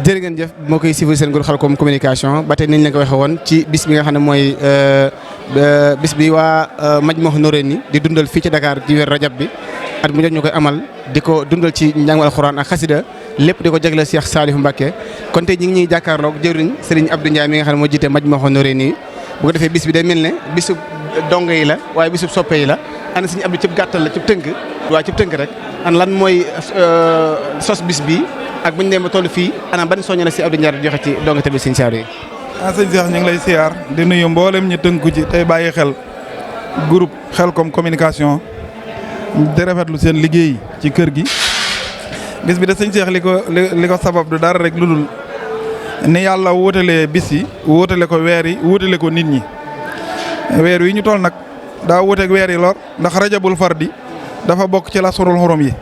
jërë ngeen jëf moo koy suivre seen groupe Khelcom communication ba tey niñ la ko waxee woon ci bis bi nga xam ne mooy bis bi waa Majmahun Nurayni di dundal fii ci Dakar ci weer rajab bi at mu jot ñu koy amal di ko dundal ci njàngum alxuraan ak xasida lépp di ko jagleel Cheikh Saliou Mbacké kon tey ñi ngi ñuy jàkkaarloog jëriñ Serigne Abdou Ndiaye mi nga xam ne moo jiite Majmahun Nurayni bu ko defee bis bi day mel ne bisu dongo yi la waaye bisu soppe yi la ana Serigne Abdou cib gàttal la cib tënk waaye cib tënk rek an lan mooy sos bis bi ak bu ñu demee ba toll fii ana ban soññe la si Abdou Ndiaye di joxe ci dongo bi Serigne Saliou yi. sëñ Cheikh ñu ngi lay siyaar di nuyu mboolem ñu tënku ci tey bàyyi xel groupe Khelcom communication di rafetlu seen liggéey ci kër gi. bis bi de sëñ Cheikh li ko sabab du dara rek lu dul ni yàlla wóotalee bis yi wóotale ko weer yi wóotale ko nit ñi weer wi ñu toll nag daa wóoteeg weer yi lor ndax rajabul fardi dafa bokk ci la surul xurum yi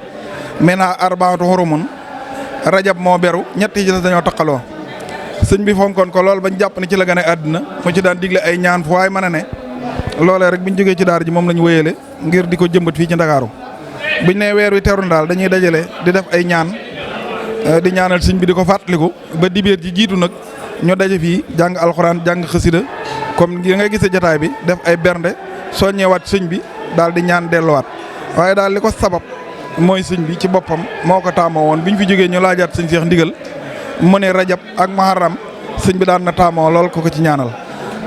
mena arbaatu xurumun rajab moo beru ñett yi dañoo taqaloo sëñ bi fonkoon ko lool bañ jàpp ne ci la gane àdduna mu ci daan digle ay ñaan fu waay mën a ne loolee rek biñ jógee ci daar ji moom lañ wéyale ngir di ko jëmbat fii ci Ndakaaru biñ ne weer wi teru daal dañuy dajale di def ay ñaan di ñaanal sëñ bi di ko fàttaliku ba dibéer ji jiitu nag ñu daje fii jàng alxuraan jàng xasida comme gi nga gisee jotaay bi def ay bernde soññewaat sëñ bi daal di ñaan delluwaat waaye daal li ko sabab mooy sëñ bi ci boppam moo ko taamoo woon biñ fi jógee ñu laajaat sëñ Cheikh ndigal mu ne rajab ak muharram sëñ bi daan na taamoo lool ko ci ñaanal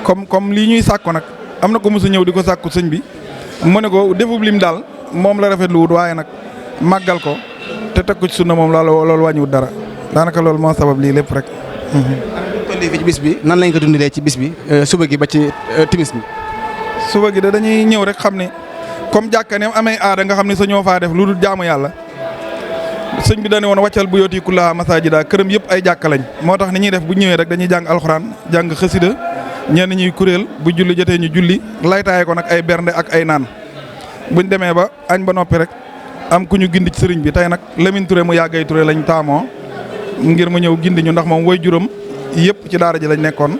comme lii ñuy sàkku nag am na ko mos a ñëw di ko sàkku sëñ bi mu ne ko defub lim daal moom la rafetlu wut waaye nag màggal ko te teg ko ci sunna moom loolu wàññiwut dara daanaka loolu moo sabab lii lépp rek. tollee fi ci bis bi nan lañ ko dundalee ci bis bi suba gi ba ci timis bi. suba gi de dañuy ñëw rek xam ne comme jàkka ne amee aada nga xam ne sa ñoo faa def lu dul jaamu yàlla sëñ bi dañu woon wàccal bu yooti kullaha masajida këram yëpp ay jàkka lañ moo tax ni ñuy def bu ñëwee rek dañuy jàng alxuraan jàng xasida ñenn ñuy kuréel bu julli jotee ñu julli laytaaye ko nag ay bernde ak ay naan buñ demee ba añ ba noppi rek am ku ñu gindi ci sëriñ bi tey nag Lamine Touré mu yàggay Touré lañ taamoo ngir mu ñëw gindi ñu ndax moom way juróom yëpp ci daara ji lañ nekkoon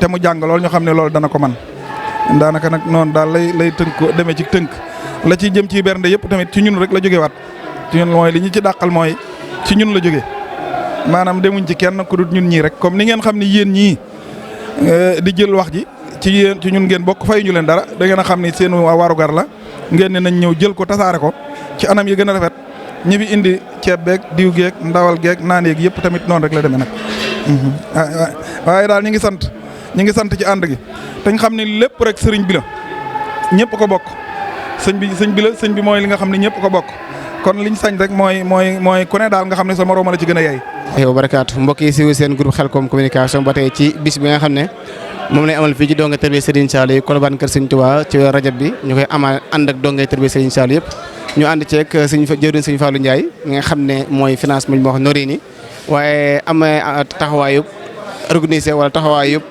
te mu jàng lool ñu xam ne loolu dana ko man daanaka nag noonu daal lay tënk demee ci tënk la ci jëm ci bernde yëpp tamit ci ñun rek la jóge waat ci ñun mooy li ñu ci dàqal mooy ci ñun la jóge maanaam demuñ ci kenn ku dul ñun ñii rek comme ni ngeen xam ni yéen ñii di jël wax ji ci ñun ngeen bokk fay ñu leen dara da ngeen a xam ni seen warugar la ngeen ne nañ ñëw jël ko tasaare ko ci anam yi gën a rafet ñi fi indi ceeb beeg diw geeg ndawal geeg naan yeeg yëpp tamit noonu rek la demee nag. waaye daal ñi ngi sant ci ànd gi te ñu xam ne lépp rek sëriñ bi la ñëpp ko bokk sëñ bi la sëñ bi mooy li nga xam ne ñëpp ko bokk kon liñ sañ rek mooy ku ne daal nga xam ne sa moroom la ci gën a yey. yow barakaatu mbokk yi si seen groupe Khelcom communication ba tey ci bis bi nga xam ne moom lay amal fii ci donga tërbiya Serigne Saliou yi Colobane kër Serigne Touba ci rajab bi ñu koy amal ànd ak donga tërbiya Serigne Saliou yëpp ñu ànd ceeg jëwriñ Serigne Fallou Ndiaye mi nga xam ne mooy finance Majmahun Nurayni waaye amee taxawaayub organisé wala taxawaayub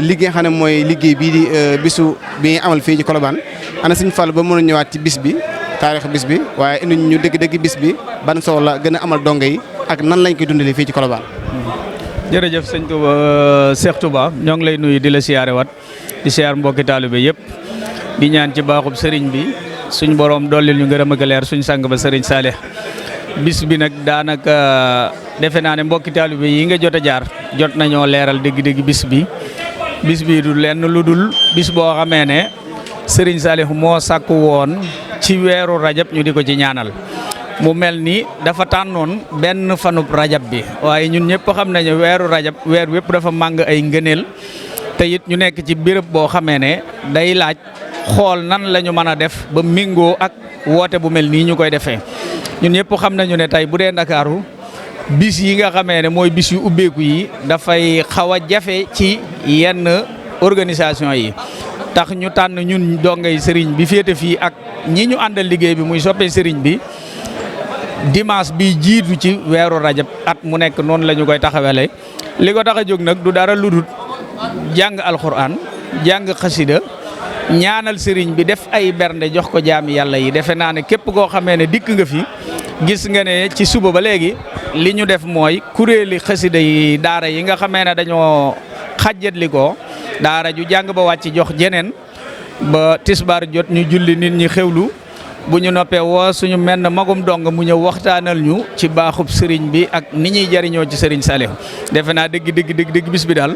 liggéey nga xam ne mooy liggéey bii di bisu bi nga amal fii ci Colobane ana Serigne Fallou ba mën a ñëwaat ci bis bi taarix bis bi waaye indi ñu dëgg-dëgg bis bi ban soxla gën a amal donga yi ak nan lañ koy dundalee fii ci Colobane. jërëjëf sëñ Touba Cheikh Touba ñoo ngi lay nuyu di la siyaare wat di siyaar mbokki taalibe yëpp di ñaan ci baaxub sëriñ bi suñ borom dollil ñu ngërëm ak leer suñ sang ba sëriñ Saalix bis bi nag daanaka defe naa ne mbokki taalibe yi nga jot a jaar jot nañoo leeral dégg-dégg bis bi du lenn lu dul bis boo xamee ne sëriñ Saalix moo sàkku woon ci weeru rajab ñu di ko ci ñaanal mu mel ni dafa tànnoon benn fanub rajab bi waaye ñun ñëpp xam nañu weeru rajab weer wépp dafa màng ay ngëneel te it ñu nekk ci béréb boo xamee ne day laaj xool nan la ñu mën a def ba méngoo ak woote bu mel nii ñu koy defee ñun ñëpp xam nañu ne tey bu dee Ndakaaru bis yi nga xamee ne mooy bis yu ubbeeku yi dafay xaw a jafe ci yenn organisation yi tax ñu tànn ñun dongay sëriñ bi féete fii ak ñi ñu àndal liggéey bi muy soppee sëriñ bi dimanche bi jiitu ci weeru rajab at mu nekk noonu la ñu koy taxawele li ko tax a jóg nag du dara lu dul jàng alxuraan jàng xasida ñaanal sëriñ bi def ay bernde jox ko jaami yàlla yi defe naa ne képp koo xamee ne dikk nga fi gis nga ne ci suba ba léegi li ñu def mooy kuréeli xasida yi daara yi nga xamee ne dañoo xajjatli ko daara ju jàng ba wàcc jox jeneen ba tisbaar jot ñu julli nit ñi xewlu bu ñu noppee woo suñu menn magum dong mu ñëw waxtaanal ñu ci baaxub sëriñ bi ak ni ñuy jariñoo ci sëriñ Saliou defe naa dëgg bis bi daal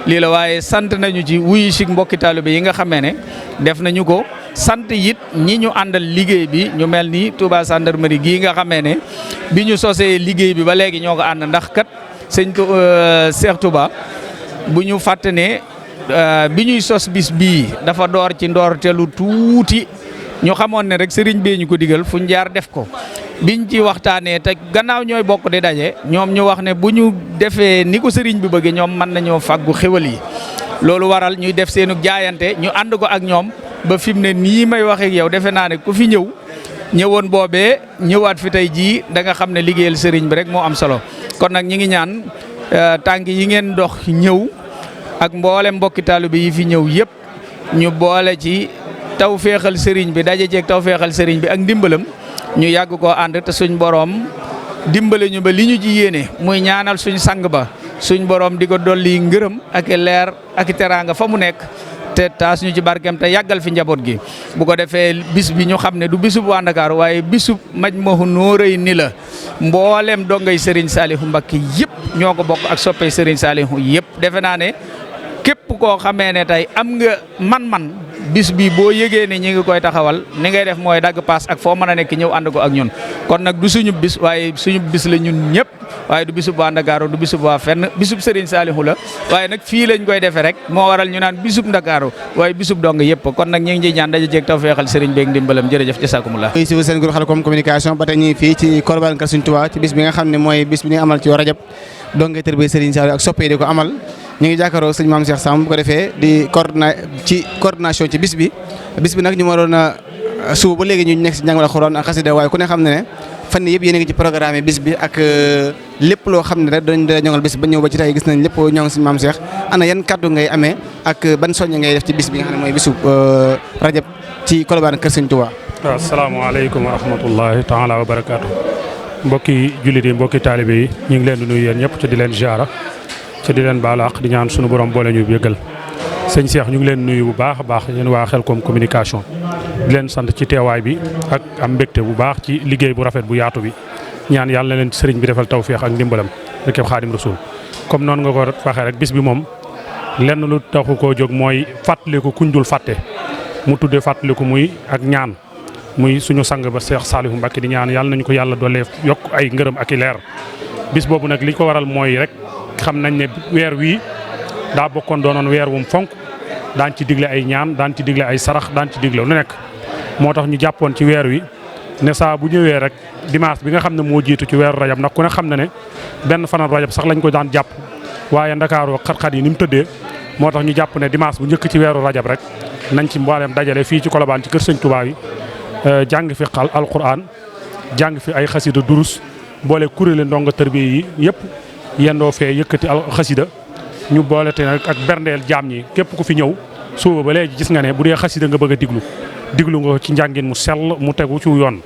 lii la waaye sant nañu ci wuyu si mbokki taalibe yi nga xamee ne def nañu ko sant it ñi ñu àndal liggéey bi ñu mel ni Touba Gendarmerie gii nga xamee ne bi ñu sosee liggéey bi ba léegi ñoo ko ànd ndax kat sëñ Cheikh Touba bu ñu fàtte ne bi ñuy sos bis bii dafa door ci ndoorteelu tuuti ñu xamoon ne rek sëriñ bee ñu ko digal fu ñu jaar def ko biñ ci waxtaanee te gannaaw ñooy bokk di daje ñoom ñu wax ne bu ñu defee ni ko sëriñ bi bëggee ñoom mën nañoo fàggu xéwal yi loolu waral ñuy def seenu jaayante ñu ànd ko ak ñoom ba fi mu ne nii may wax ak yow defe naa ne ku fi ñëwoon boobee ñëwaat fi tey jii da nga xam ne liggéeyal sëriñ bi rek moo am solo kon nag ñi ngi ñaan tànk yi ngeen dox ñëw ak mboolem mbokki taalibe yi fi ñëw yëpp ñu boole ci taw feexal sëriñ bi daje ceeg taw feexal sëriñ bi ak ndimbalam ñu yàgg koo ànd te suñ boroom dimbale ñu ba li ñu ci yéene muy ñaanal suñ sang ba suñ boroom di ko dolli ngërëm ak leer ak teraanga fa mu nekk te taas ñu ci barkeem te yàggal fi njaboot gi bu ko defee bis bi ñu xam ne du bisub waa Ndakaaru waaye bisub Majmahun Nurayni la mboolem dongay Serigne Saliou Mbacké yëpp ñoo ko bokk ak soppee Serigne Saliou yëpp defe naa ne képp koo xamee ne tey am nga man-man bis bi boo yëgee ne ñi ngi koy taxawal ni ngay def mooy dagg paas ak foo mën a nekk ñëw ànd ko ak ñun kon nag du suñu bis waaye suñu bis la ñun ñëpp waaye du bisub waa Ndakaaru du bisub waa fenn bisub Serigne Saliou la waaye nag fii lañ koy defee rek moo waral ñu naan bisub Ndakaaru waaye bisub dong yëpp kon nag ñu ngi ñaan daje jeeg taw feexal Serigne beeg ndimbalam jërëjëf jasakumullah si seen groupe Khelcom communication ba tey ñu fii ci Colobane Kër Serigne Touba ci bis bi nga xam ne mooy bis bi nga amal ci Rajab dongee tër bi Serigne Saliou ak soppee di ko amal ñu ngi jàkkaaroo sëñ Mame Cheikh Samb bu ko defee di coordination ci bis bi nag ñu waroon a suba ba léegi ñu nekk si njàngale Alxuraan ak xasida waaye ku ne xam ne ne fan yëpp yéen a ngi ci programme bis bi ak lépp loo xam ne rek dañ da ñongal bis ba ñëw ba ci tey gis nañ lépp ñoo ngi sëñ Mame Cheikh ana yan kaddu ngay amee ak ban soññ ngay def ci bis bi nga xam ne mooy bisu Rajab ci Colobane Kër Serigne Touba. waaw asalaamaaleykum wa rahmatullahi taala wa barakaatu mbokki jullit yi mbokki taalibe yi ñu ngi leen di nuyu yéen ñëpp te di leen ziara te di leen baal àq di ñaan sunu borom boole ñu yëgal sëñ Cheikh ñu ngi leen nuyu bu baax a baax yéen waa Khelcom communication di leen sant ci teewaay bi ak am mbégte bu baax ci liggéey bu rafet bu yaatu bi ñaan yàlla na leen sëriñ bi defal tawféex ak ndimbalam rekk Xaadim Rasuul comme noonu nga ko waxee rek bis bi moom lenn lu taxu koo jóg mooy fàttaliku kuñ dul fàtte mu tuddee fàttaliku muy ak ñaan muy suñu sang ba Cheikh Saliou Mbacké di ñaan yàlla nañu ko yàlla doole yokk ay ngërëm ak i leer bis boobu nag li ko waral mooy rek xam nañ ne weer wii daa bokkoon doonoon weer wum fonk daan ci digle ay ñaan daan ci digle ay sarax daan ci digle lu nekk moo tax ñu jàppoon ci weer wi ne saa bu ñëwee rek dimanche bi nga xam ne moo jiitu ci weeru rajab ndax ku ne xam na ne benn fanam rajab sax lañ ko daan jàpp waaye Ndakaaru xat-xat yi ni mu tëddee moo tax ñu jàpp ne dimanche bu njëkk ci weeru rajab rek nañ ci mbooleem dajale fii ci Colobane ci kër Sëñ Touba yi jàng fi alquran jàng fi ay xasida durus boole kuréeli ndongo tërbiye yi yëpp yendoo fee yëkkati xasida ñu boole te nag ak berndeel jaam ñi képp ku fi ñëw suba ba léegi gis nga ne bu dee xasida nga bëgg a diglu nga ci njàngin mu sell mu tegu ci yoon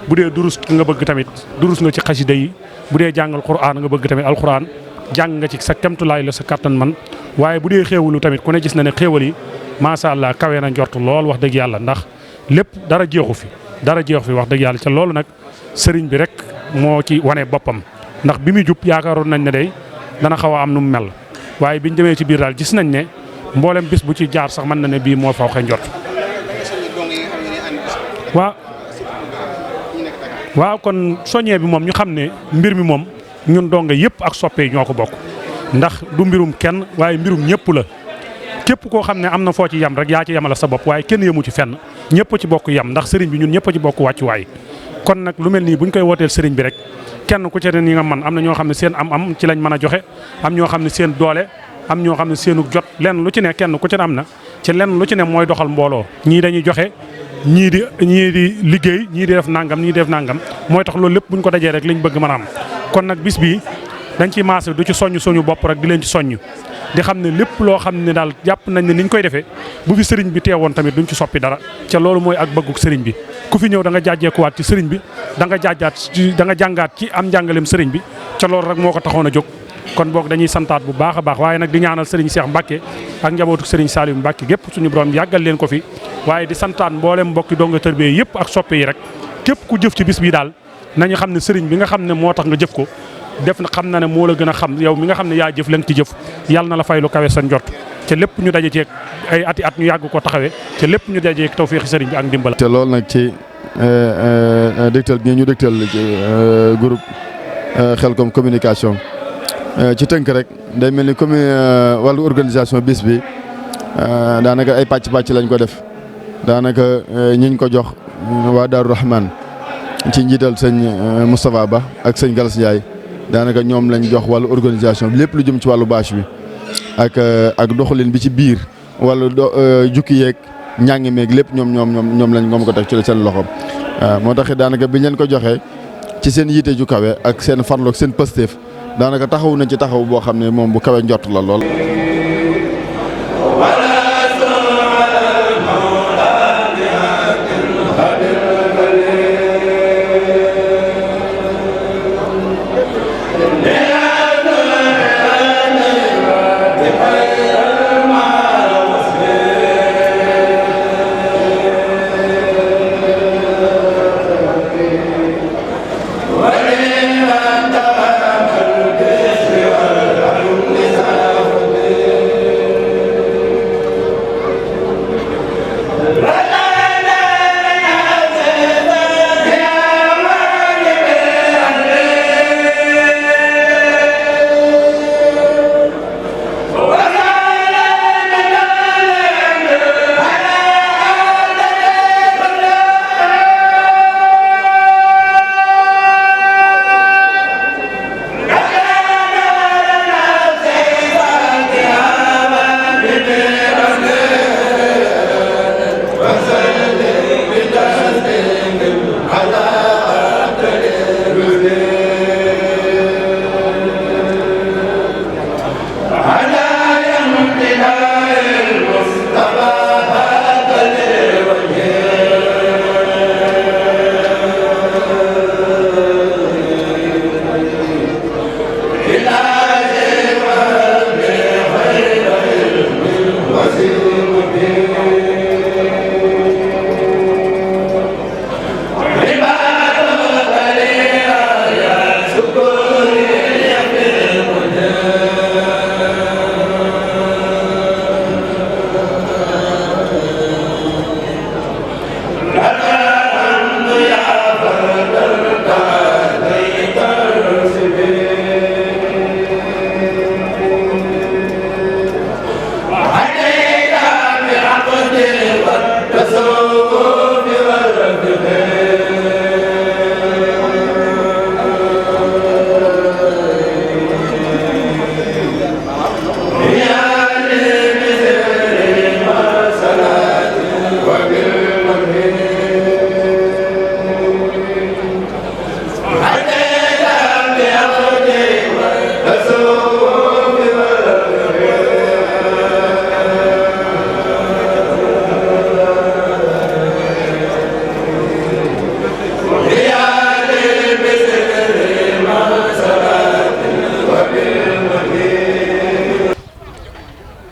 bu dee durus nga bëgg tamit durus nga ci xasida yi bu dee jàngal quraan nga bëgg tamit alquran jàng nga ci sa kemtulaay la sa kattan man waaye bu dee xéewalu tamit ku ne gis na ne xéewal yi macha allah kawe na njort lool wax dëgg yàlla ndax lépp dara jeexu fi wax dëgg yàlla ca loolu nag sëriñ bi rek moo ci wane boppam ndax bi muy jub yaakaaroon nañ ne day dana xaw a am nu mu mel waaye biñ demee ci biir daal gis nañ ne mboolem bis bu ci jaar sax mën na ne bii moo faw xe njort waaw kon soññee bi moom ñu xam ne mbir mi moom ñun donga yëpp ak soppe yi ñoo ko bokk ndax du mbirum kenn waaye mbirum ñëpp la képp koo xam ne am na foo ci yam rek yaa ci yamala sa bopp waaye kenn yemu ci fenn ñëpp ci bokk yam ndax sëriñ bi ñun ñëpp ci bokk wàccuwaay kon nag lu mel nii buñ koy wooteel sëriñ bi rek kenn ku ci ne ni nga man am na ñoo xam ne seen am ci lañ mën a joxe am ñoo xam ne seen doole am ñoo xam ne seenu jot lenn lu ci ne kenn ku ci ne am na ci lenn lu ci ne mooy doxal mbooloo ñii dañuy joxe ñii di liggéey ñii di def nangam ñii di def nangam mooy tax loolu lépp buñ ko dajee rek liñ bëgg mën a am kon nag bis bii dañ ciy maase du ci soññ suñu bopp rek di leen ci soññ di xam ne lépp loo xam ne daal jàpp nañ ne niñ koy defee bu fi sëriñ bi teewoon tamit duñ ci soppi dara ca loolu mooy ak bëgguk sëriñ bi ku fi ñëw da nga jaajeekuwaat ci sëriñ bi da nga jàngaat ci am njàngaleem sëriñ bi ca loolu rek moo ko taxoon a jóg kon boog dañuy santaat bu baax a baax waaye nag di ñaanal Serigne Cheikh Mbacke ak njabootu Serigne Saliou Mbacke gépp suñu borom yàggal leen ko fi waaye di santaat mboolem mbokki donga tërbiye yëpp ak soppe yi rek képp ku jëf ci bis bi daal nañu xam ne Serigne bi nga xam ne moo tax nga jëf ko def na xam na ne moo la gën a xam yow mi nga xam ne yaa jëf leen ci jëf yàlla na la fay lu kawe sa njort te lépp ñu daje ceeg ay ati at ñu yàgg ko taxawee te lépp ñu daje ceeg tawfeexi Serigne bi ak ndimbal. te loolu nag ci dégtal gi ñu dégtal groupe Khelcom communication ci tënk rek day mel ni wàllu organisation bis bi daanaka ay pàcc lañ ko def daanaka ñiñ ko jox waa Daaru Rahman ci njiital sëñ Moustapha Ba ak sëñ Galas Ndiaye daanaka ñoom lañ jox wàllu organisation bi lépp lu jëm ci wàllu bâche bi ak doxalin bi ci biir wàllu jukki yeeg ñàngi meeg lépp ñoom lañ ko teg ci seen loxo moo tax daanaka biñ leen ko joxee ci seen yiite ju kawe ak seen farloog seen pësteef daanaka taxaw na ci taxaw boo xam ne moom bu kawe njort la lool.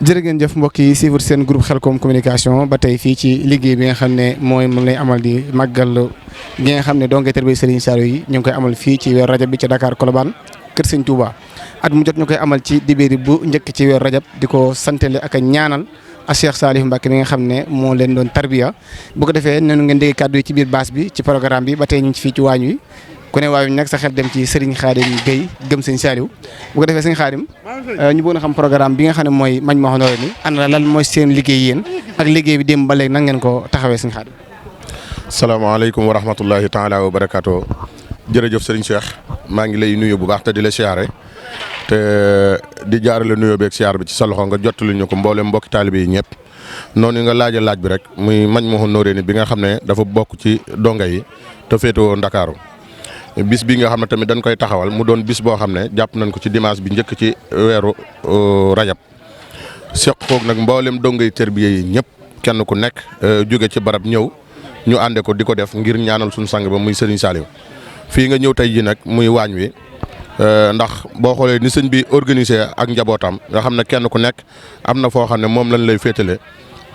jërë ngeen jëf mbokk yi suivre seen groupe Khelcom communication ba tey fii ci liggéey bi nga xam ne mooy moom lay amal di màggal gi nga xam ne donge tërbiye Serigne Saliou yi ñu ngi koy amal fii ci weer rajab bi ci Dakar Colobane kër Serigne Touba at mu jot ñu koy amal ci dibéeri bu njëkk ci weer rajab di ko santale ak a ñaanal a Cheikh Saliou Mbacke mi nga xam ne moo leen doon tarbiya bu ko defee noonu ngeen dégg kàddu yi ci biir baas bi ci programme bi ba tey ñu ngi ci fii ci waañ wi ku ne waaye nag sa xel dem ci Serigne Khadim Gueye gëm Serigne Saliou bu ko defee Serigne Khadim ñu bëgg a xam programme bi nga xam ne mooy Majmahun Nurayni ana lan mooy seen liggéey yéen ak liggéey bi démb ba léegi nan ngeen ko taxawee Serigne Khadim. salaamaaleykum wa rahmatullahi taala wa barakaatu. jërëjëf Serigne Cheikh maa ngi lay nuyu bu baax te di la siyaare te di jaarale nuyoo beeg siyaar bi ci sa loxo nga jottali ñu ko mboolem mbokki taalibe yi ñëpp noonu nga laaj bi rek muy Majmahun Nurayni bi nga xam ne dafa bokk ci donga yi te féetewoo Ndakaaru bis bi nga xam ne tamit dañ koy taxawal mu doon bis boo xam ne jàpp nañ ko ci dimanche bi njëkk ci weeru rajab seq koog nag mboolem dongay tërbiye yi ñëpp kenn ku nekk jóge ci barab ñëw ñu ànde ko di ko def ngir ñaanal suñu sang ba muy Serigne Saliou fii nga ñëw tey ji nag muy waañ wi ndax boo xoolee ni sëñ bi organisé ak njabootam nga xam ne kenn ku nekk am na foo xam ne moom lañ lay féetale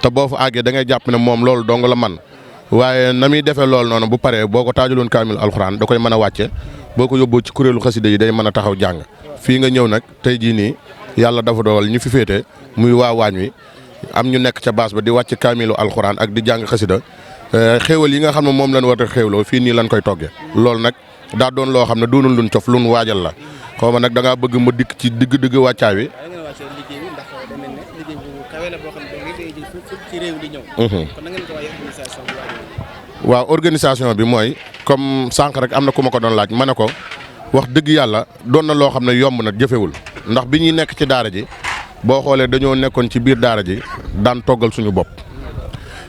te boo fa àggee da ngay jàpp ne moom loolu dong la man waaye na muy defee loolu noonu bu paree boo ko taajaloon kaamil alxuraan da koy mën a wàcce boo ko yóbboo ci kuréelu xasida yi day mën a taxaw jàng fii nga ñëw nag tey jii nii yàlla dafa dogal ñu fi féete muy waa waañ wi am ñu nekk ca baas ba di wàcc kaamilu alxuraan ak di jàng xasida xéewal yi nga xam ne moom lañ war a xéewloo fii nii lañ koy toggee loolu nag daa doon loo xam ne doonul luñ cof luñ waajal la xaw ma nag da ngaa bëgg ma dikk ci digg wàccaay wi. waaw organisation bi mooy comme sànq rek am na ku ma ko doon laaj ma ne ko wax dëgg yàlla doon na loo xam ne yomb na jëfewul ndax bi ñuy nekk ci daara ji boo xoolee dañoo nekkoon ci biir daara ji daan toggal suñu bopp.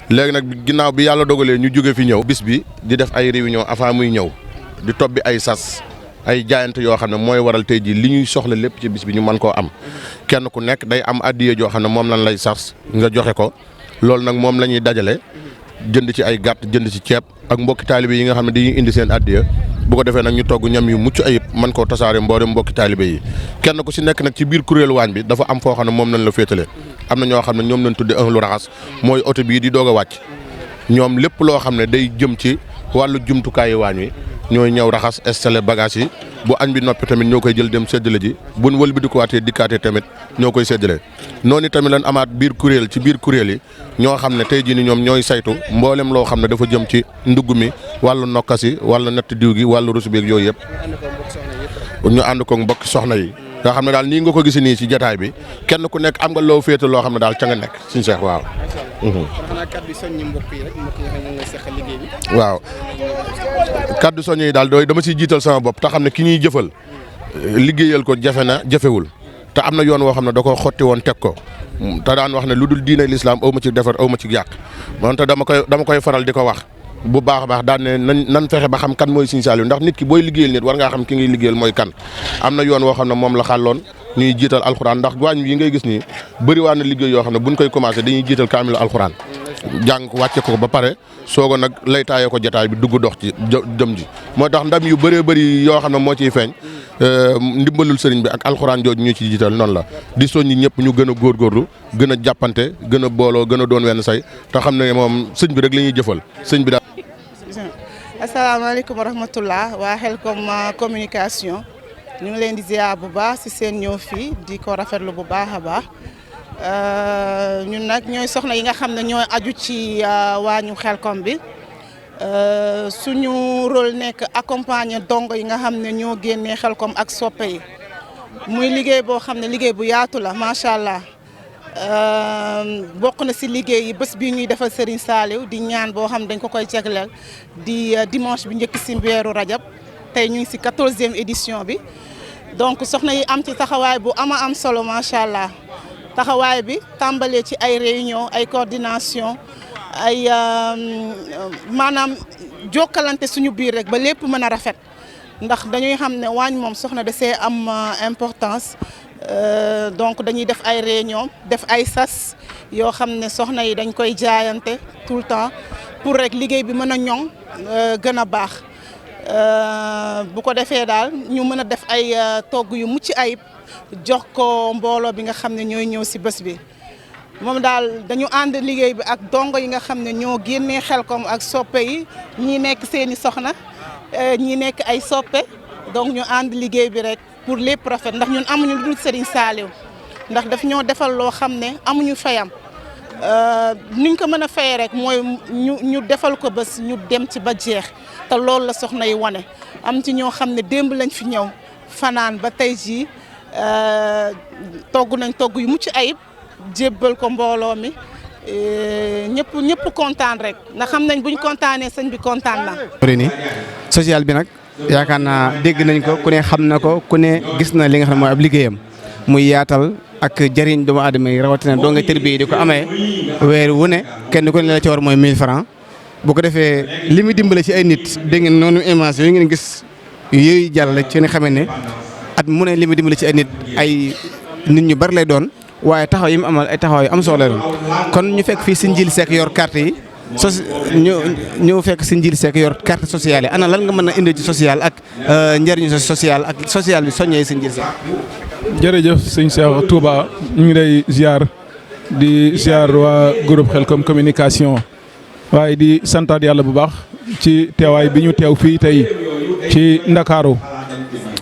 léegi nag ginnaaw bi yàlla dogalee ñu jóge fi ñëw bis bi di def ay réunion avant muy ñëw di tobbi ay sas ay jaayante yoo xam ne mooy waral tey jii li ñuy soxla lépp ci bis bi ñu mën koo am kenn ku nekk day am addiye joo xam ne moom lañ lay sas nga joxe ko loolu nag moom la ñuy dajale jënd ci ay gàtt jënd ci ceeb ak mbokki taalibe yi nga xam ne dañuy indi seen addiye bu ko defee nag ñu togg ñam yu mucc ayib mën koo tasaare mboolem mbokki taalibe yi kenn ku si nekk nag ci biir kuréelu waañ bi dafa am foo xam ne moom lañ la féetale am na ñoo xam ne ñoom lañ tudde ahlu raxas mooy oto bii di doog a wàcc ñoom lépp loo xam ne day jëm ci wàllu jumtukaayu waañ wi ñooy ñëw raxas installé bagage yi bu añ bi noppi tamit ñoo koy jël dem séddale ji buñ wël bi di ko waatee dikkaatee tamit ñoo koy séddale noonu tamit lan amaat biir kuréel ci biir kuréel yi ñoo xam ne tey jii ni ñoom ñooy saytu mboolem loo xam ne dafa jëm ci ndugg mi wàllu nokkas yi wàllu natt diw gi wàllu rusu beeg yooyu yëpp ñu ànd ko mbokki soxna yi nga xam ne daal nii nga ko gis nii ci jataay bi kenn ku nekk am nga loo féete loo xam ne daal ca nga nekk suñu seex waaw. waaw kaddu soññi yi daal dama ciy jiital sama bopp te xam ne ki ñuy jëfal liggéeyal ko jafe na jafewul te am na yoon woo xam ne da ko xotti woon teg ko te daan wax ne lu dul diine lislaam aw ma ci defar aw ma ci yàq moonte dama koy faral di ko wax bu baax a baax daan ne nan fexe ba xam kan mooy Sëriñ Saliou ndax nit ki booy liggéeyal nit war ngaa xam ki ngay liggéeyal mooy kan am na yoon woo xam ne moom la xàlloon ñuy jiital alxuraan ndax waañ yi ngay gis nii bëri waa na liggéey yoo xam ne buñ koy commencé dañuy jiital kaamilu alxuraan jàng ko wàcce ko ba pare soogo nag lay taayee ko jataay bi dugg dox ci jëm ji moo tax ndam yu bëree bëri yoo xam ne moo ciy feeñ ndimbalul sëriñ bi ak alxuraan jooju ñu ci jiital noonu la di soññi ñëpp ñu gën a góorgóorlu gën a jàppante gën a booloo gën a doon wenn say te xam ne moom sëñ bi rek la ñuy jëfal sëñ bi daal. asalaamaaleykum wa rahmatullah waa Khelcom communication ñu ngi leen di ziar bu baax ci seen ñëw fii di ko rafetlu bu baax a baax ñun nag ñooy soxna yi nga xam ne ñooy aju ci waañu Khelcom bi suñu rôle nekk accompagner dongo yi nga xam ne ñoo génnee Khelcom ak soppe yi muy liggéey boo xam ne liggéey bu yaatu la macha allah bokk na ci liggéey yi bés bii ñuy defal Serigne Saliou di ñaan boo xam ne dañ ko koy jagleel di dimanche bi njëkk ci weeru rajab tey ñu ngi ci 14e édition bi donc soxna yi am ci taxawaay bu am solo macha allah taxawaay bi tàmbalee ci ay réunion ay coordination ay maanaam jokkalante suñu biir rek ba lépp mën a rafet ndax dañuy xam ne waañ moom soxna da see am importance donc dañuy def ay réunion def ay sas yoo xam ne soxna yi dañ koy jaayante tout le temps pour rek liggéey bi mën a ñoŋ gën a baax bu ko defee daal ñu mën a def ay togg yu mucc ayib jox ko mbooloo bi nga xam ne ñooy ñëw ci bés bi moom daal dañu ànd liggéey bi ak dongo yi nga xam ne ñoo génnee Khelcom ak soppe yi ñii nekk seeni soxna ñii nekk ay soppe donc ñu ànd liggéey bi rek pour lépp rafet ndax ñun amuñu lu dul Serigne Saliou ndax daf ñoo defal loo xam ne amuñu fayam niñ ko mën a fayee rek mooy ñu defal ko bés ñu dem ci ba jeex te loolu la soxna yi wane am ci ñoo xam ne démb lañ fi ñëw fanaan ba tey jii togg nañ togg yu mucc ayib jébbal ko mbooloo mi ñëpp kontaan rek ndax xam nañ buñ kontaanee sëñ bi kontaan na. social bi nag yaakaar naa dégg nañ ko ku ne xam na ko ku ne gis na li nga xam ne mooy ab liggéeyam muy yaatal ak jëriñ doomu aadama yi rawatina doo nga tërbiye di ko amee weer wu ne kenn ku ne la ci war mooy 1000 francs bu ko defee li muy dimbale ci ay nit dégg ngeen noonu image yooyu ngeen gis yooyu jàllale ci nga xamee ne at mu ne li muy dimbale ci ay nit ñu bari lay doon waaye taxaw yi mu amal ay taxaw yu am solo la kon ñu fekk fii si Njil Seck yor carte yi ñëw fekk si Ndiir Seck yor carte sociale yi ana lan nga mën a indi ci social ak njëriñu social ak social bi soññee si Ndiir Seck. jërëjëf sëñ Cheikh Touba ñu ngi lay ziar di ziar waa groupe Khelcom communication waaye di santaat yàlla bu baax ci teewaay bi ñu teew fii tey ci Ndakaaru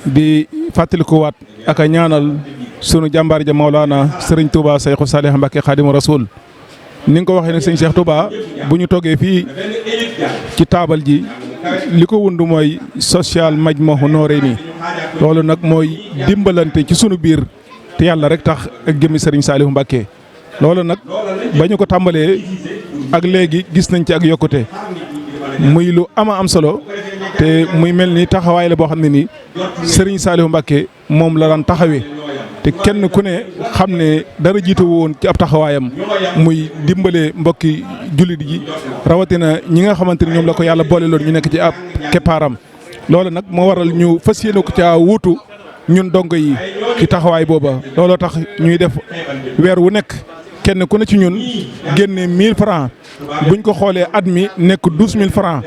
di fàttalikuwaat ak a ñaanal sunu jàmbaar ja Maolana Serigne Touba Cheikh Salih Mbacké Khadimu Rasoul ni nga ko waxee nag sëñ Cheikh Touba bu ñu toogee fii ci taabal ji li ko wund mooy social Majmahun Nurayni loolu nag mooy dimbalante ci sunu biir te yàlla rek tax ak jëmmi Serigne Saliou Mbacké loolu nag ba ñu ko tàmbalee ak léegi gis nañ ci ak yokkute muy lu am solo te muy mel ni taxawaay la boo xam ne nii Serigne Saliou Mbacké moom la daan taxawee te kenn ku ne xam ne dara jiitu woon ci ab taxawaayam muy dimbale mbokki jullit yi rawatina ñi nga xamante ni ñoom la ko yàlla boole loon ñu nekk ci ab keppaaram loolu nag moo waral ñu fas yéene ko ca wuutu ñun dongo yi ci taxawaay booba looloo tax ñuy def weer wu nekk kenn ku ne ci ñun génne 1000 francs buñ ko xoolee at mi nekk 12000 francs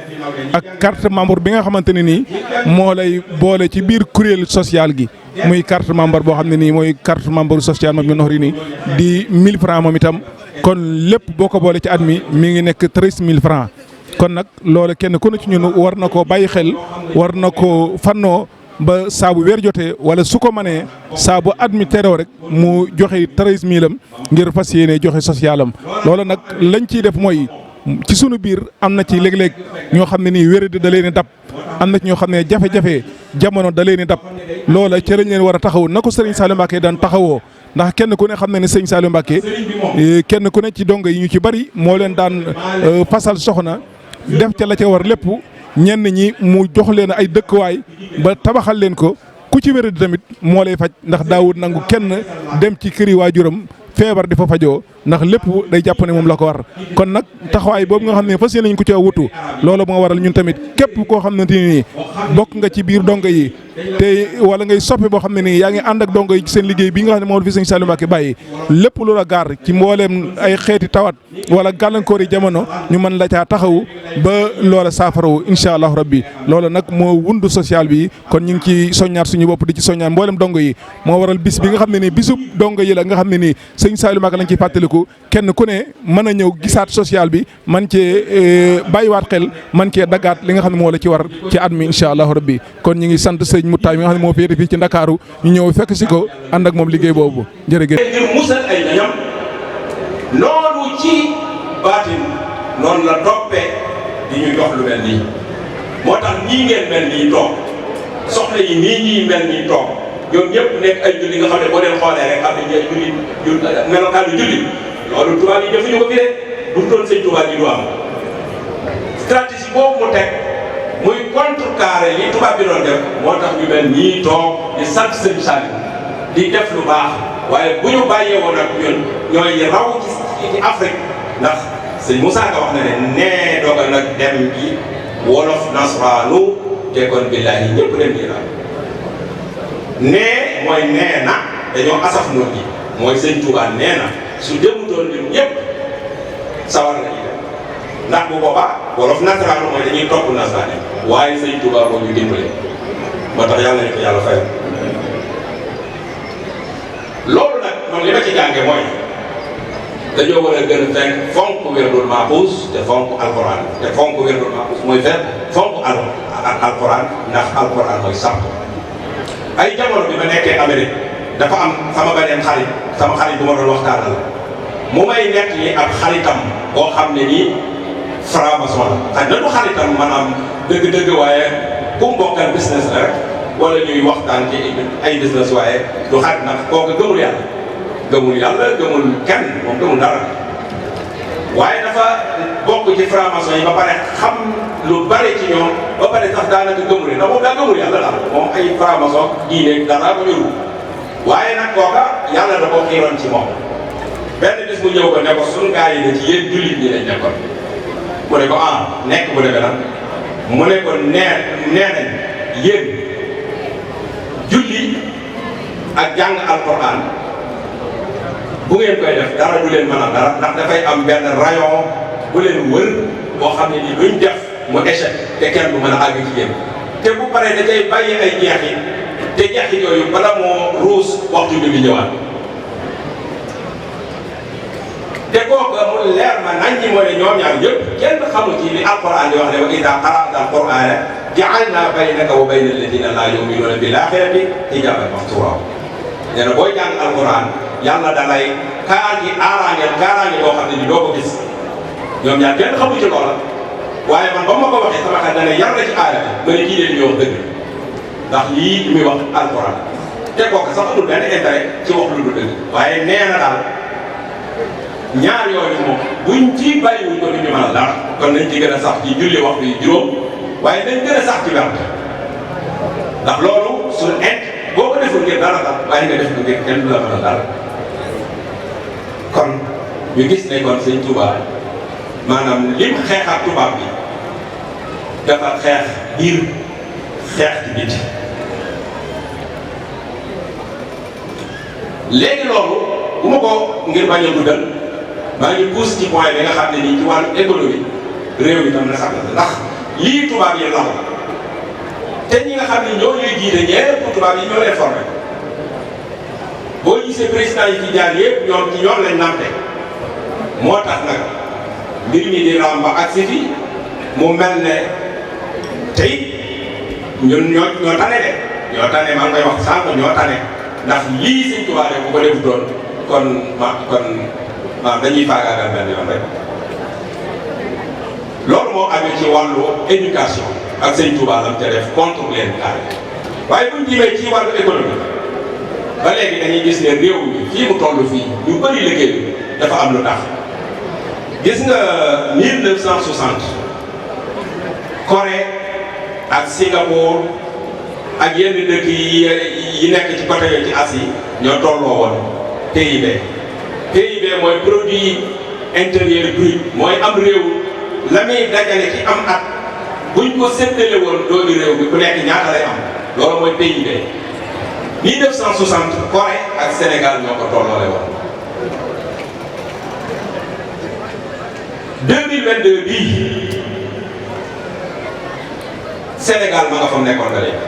ak carte membre bi nga xamante ne nii moo lay boole ci biir kuréel social gi muy carte membre boo xam ne nii mooy carte membre social Majmahun Nurayni di 1000 francs moom itam kon lépp boo ko boole ci at mi ngi nekk 13000 francs kon nag loolu kenn ku ne ci ñun war na koo bàyyi xel war na koo fannoo ba saabu weer jotee wala su ko mënee saabu at mi teroo rek mu joxe 13000 am ngir fas yéene joxe social am loolu nag lañ ciy def mooy ci sunu biir am na ci léeg-léeg ñoo xam ne nii wéradi da leen dab am na ci ñoo xam ne jafe-jafe jamono da leen dab loola ci lañ leen war a taxaw na ko Serigne Saliou Mbacké daan taxawoo ndax kenn ku ne xam na ne Serigne Saliou Mbacké kenn ku ne ci dongo yi ñu ci bari moo leen daan fasal soxna def ca la ca war lépp ñenn ñi mu jox leen ay dëkkuwaay ba tabaxal leen ko ku ci wéradi tamit moo lay faj ndax daawut nangu kenn dem ci këri waajuram feebar di fa fajoo ndax lépp day jàpp ne moom la ko war kon nag taxawaay boobu nga xam ne fas yéene nañ ko ca wutu loolu moo waral ñun tamit képp koo xam ne nii bokk nga ci biir dongo yi te wala ngay soppe boo xam ne nii yaa ngi ànd ak dongo yi ci seen liggéey bi nga xam ne moom la fi sëñ Saliou Mbacké bàyyi lépp lu la gaar ci mbooleem ay xeeti tawat wala gàllankoor yi jamono ñu mën la caa taxawu ba loola saafarawu incha allahu rabbi loolu nag moo wundu social bi kon ñu ngi ci soññaat suñu bopp di ci soññaat mboolem dongo yi moo waral bis bi nga xam ne nii bisub dongo yi la nga xam ne nii sëñ Saliou Mbacké lañ ciy fàttaliku kenn ku ne mën a ñëw gisaat social bi man cee bàyyiwaat xel man cee daggaat li nga xam ne moo la ci war ci at mi incha allahu rabbi kon ñu ngi sant sëñ Moutaay mi nga xam ne moo féete fii ci Ndakaaru ñu ñëw fekk si ko ànd ak moom liggéey boobu jërëjëf. ngir musal ay ñoñam noonu ci baatin noonu la toppee di ñu jox lu mel nii moo tax nii ngeen mel nii toog soxna yi nii ñii mel nii toog ñoom ñëpp nekk ay julli nga xam ne boo leen xoolee rek xam ne ay julli melokaanu julli loolu tubaab yi defuñu ko fi de bu mu doon sëñ tubaab yi du am stratégie boobu mu teg muy contrecarré li tubaab bi doon def moo tax ñu mel nii toog di sant sëñ Saliou di def lu baax waaye bu ñu bàyyee woon ak ñun ñooy raw ci Afrique ndax sëñ Moussa Ka wax na ne nee dogal nag dem gi wolof nasraanu te kon billaahi ñëpp dem ji la nee mooy nee na dañoo asaf noonu ji mooy sëñ Touba nee na su demutoon ñun ñëpp sawar nañu dem ndax bu boobaa wolof nasraanu mooy dañuy topp nasraan yi waaye sëñ Touba moo ñu dimbale moo tax yàlla nañu ko yàlla fayal loolu nag man li ma ci jànge mooy dañoo war a gën a fekk fonk wérdul maaxuus te fonk alxuraan te fonk wérdul maaxuus mooy fekk fonk alxuraan ndax alxuraan mooy sàmm ay jamono bi ma nekkee Amérique dafa am sama beneen xarit sama xarit bu ma doon waxtaanal mu may nekk ni ab xaritam boo xam ne nii franc-maçon la xaj na du xaritam maanaam dëgg-dëgg waaye ku mbokkal business la rek wala ñuy waxtaan ci ay business waaye du xarit nag kooku gëmul yàlla gëmul kenn moom gëmul dara waaye dafa bokk ci franc-maçon yi ba pare xam lu bari ci ñoom ba pare sax daanaka gëmul yi ndax moom daa gëmul yàlla daal moom ay franc-maçon diine dara ko ñëwul waaye nag kooka yàlla da koo xiiroon ci moom benn bis mu ñëw ko ne ko suñu gaa yi ne ci yéen jullit ñi lañ nekkoon mu ne ko nekk bu demee nag mu ne ko nee nañ yéen julli ak jàng alquran bu ngeen koy def dara du leen mën a dara ndax dafay am benn rayon bu leen wër boo xam ne nii luñ def mu échec te kenn du mën a àgg ci yéen te bu paree da cay bàyyi ay jeexit te jeexit yooyu bala moo ruus waxtu bi ñëwaat te kooku mu leer ma nañ ñi moo ne ñoom ñaar yëpp kenn xamul ci li alquran di wax ne wa idaa qara'ta alqur'ana ja'alna baynaka wa bayna alladina laa yu'minuuna bil aaxirati hijaaban mastuura nee na booy jàng alquran yàlla da lay kaaraange boo xam ne ni doo ko gis ñoom ñaar kenn xamul ci loola waaye man ba ma ko waxee sama xel da ne yar na ci aaya bi ma ne kii leen ñu wax dëgg ndax lii muy wax alquran te kooku sax amul benn intérêt ci wax lu dul dëgg waaye nee na daal ñaar yooyu moom buñ ci bàyyiwuñ ko duñu mën a dara kon nañ ci gën a sax ci julli waxtu yi juróom waaye nañ gën a sax ci werd ndax loolu suñu boo ko deful ngir dara sax waaye nga def ko ngir kenn du la mën a dara kon ñu gis ne kon sëñ Touba maanaam lim xeex ak tubaab bi dafa xeex biir xeex ci biti léegi loolu bu ma ko ngir bañ a guddal maa ngi pousse ci point bi nga xam ne nii ci wàllu économie réew mi tam na xam na ndax lii tubaab yi laxu te ñi nga xam ne ñoo ñuy jiite ñëpp tubaab yi ñoo leen formé boo gisee président yi ci jaar yëpp ñoom ci ñoom lañ namte moo tax nag mbir mi di ramba ak si fi mu mel ne tey ñun ñoo tane de ñoo tane maa ngi koy wax sànq ñoo tane ndax lii Sëñ Tuubaa bu ko defutoon kon dañuy faagaagal benn yoon rek loolu moo aju ci wàllu éducation ak Sëñ Tuubaa lam ca def contre leen carré waaye buñ jimee ci wàllu économie ba léegi dañuy gis ne réew mi fii mu toll fii ñu bëri liggéey dafa am lu tax gis nga 1960 Corée ak Singapour ak yenn dëkk yi nekk ci côté yooyu ci Asie ñoo tolloo woon PIB mooy produit intérieur brut mooy am réew la muy dajale ci am at buñ ko séddale woon doomi réew bi ku nekk ñaata lay am loolu mooy PIB 1960 Corée ak Sénégal ñoo ko tolloole woon 2022 bii Sénégal ma nga fa nekkoon na léegi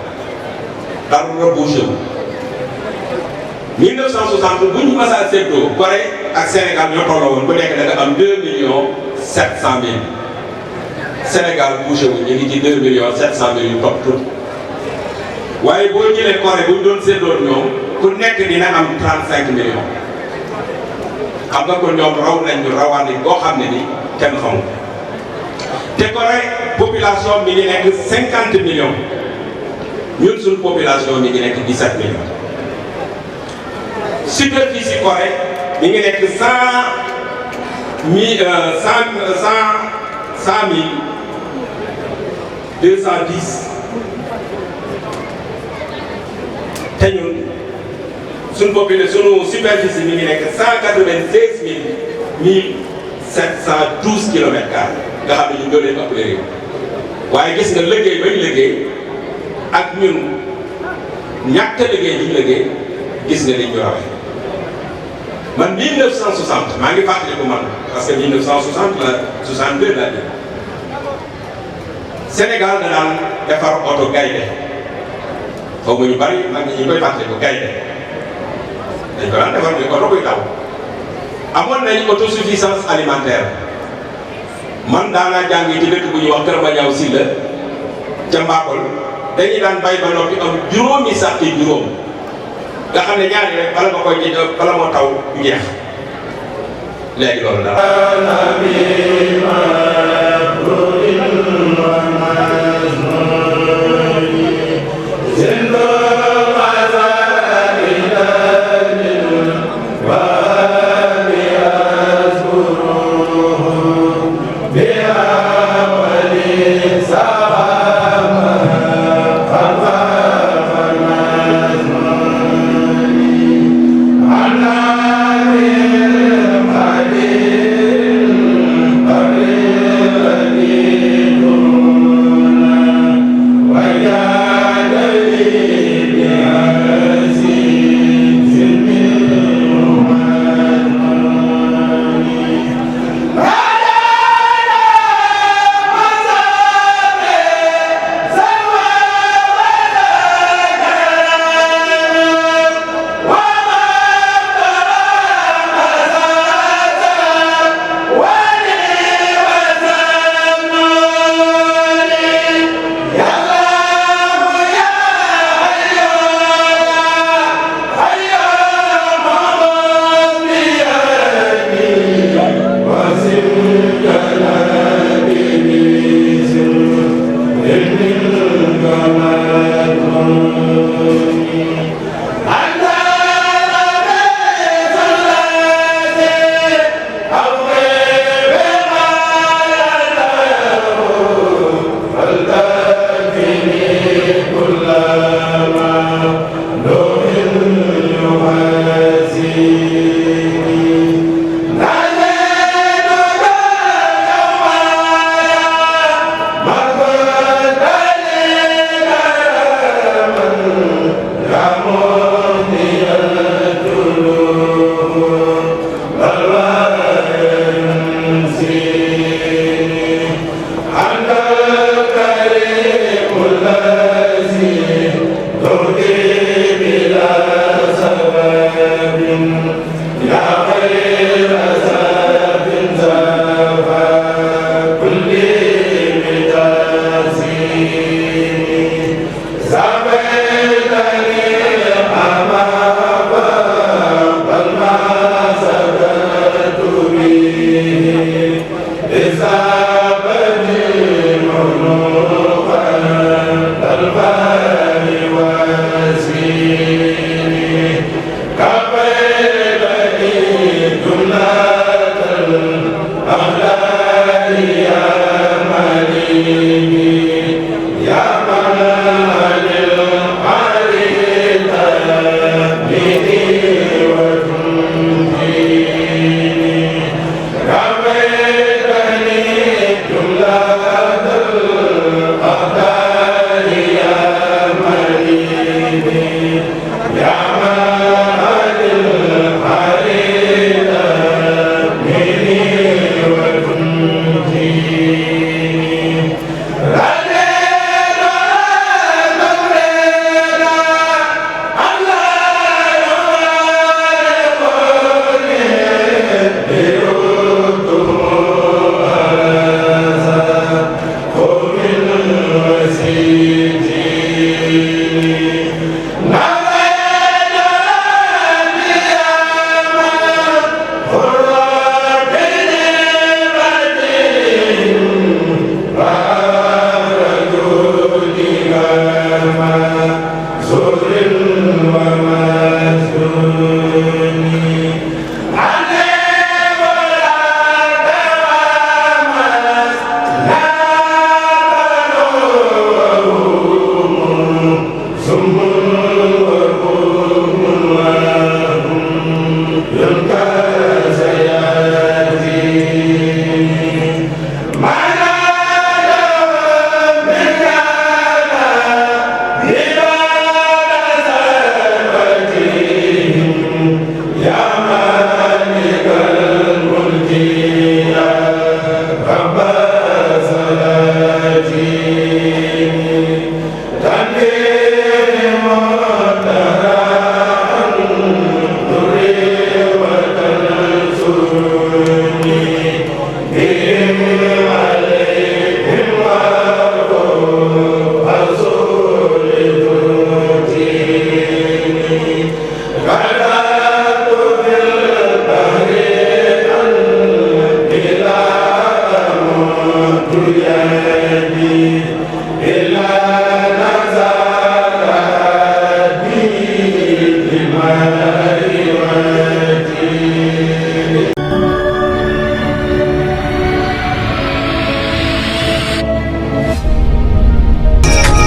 dara nga bougé wu 1960 bu ñu masaa séddoo Corée ak Sénégal ñoo tolloo woon bu nekk da nga am 2.700.000 Sénégal bougé wu ñu ngi ci 2.700.000 yu topp tuuti waaye boo jëlee Corée bu ñu doon séddoo ñoom ku nekk dina am 35 millions xam nga ko ñoom raw nañ ñu rawaan yi boo xam ne ni kenn xamul te Corée population mi ngi nekk 50 millions ñun suñu population mi ngi nekk 17 millions superficie Corée mi ngi nekk 210 te ñun suñu population suñu superficie mi ngi nekk 196.712 kilomètres carrés nga xam ne ñun ñoo leen ëpp réew waaye gis nga liggéey bañ liggéey ak ñun ñàkk a liggéey bi ñu liggéey gis nga liñ ñu rawee man 1960 maa ngi fàttaliku man parce que 1960 la 62 la Sénégal da daan defar oto gaynde xaw ma ñu bari mag ñi ñu koy fàttaliku gaynde dañ ko daan defar muy oto buy taw amoon nañ autosuffisance alimentaire man daanaa jàng ci dëkk bu ñuy wax Kër Madiaw Sylla ca Mbakol dañuy daan bay ba noppi am juróomi sax ci juróom nga xam ne ñaari rek bala nga koy ji bala moo taw du jeex léegi loolu dara. Amen.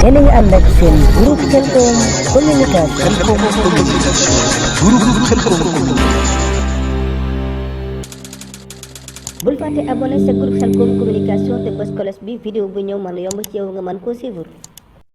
yéen a ngi ànd ak seen groupe Khelcom communication. groupe Khelcom. bul fàtte abonné sa groupe Khelcom communication te bës cloche bi vidéo bu ñëw mën a yomb ci yow nga mën koo suivre.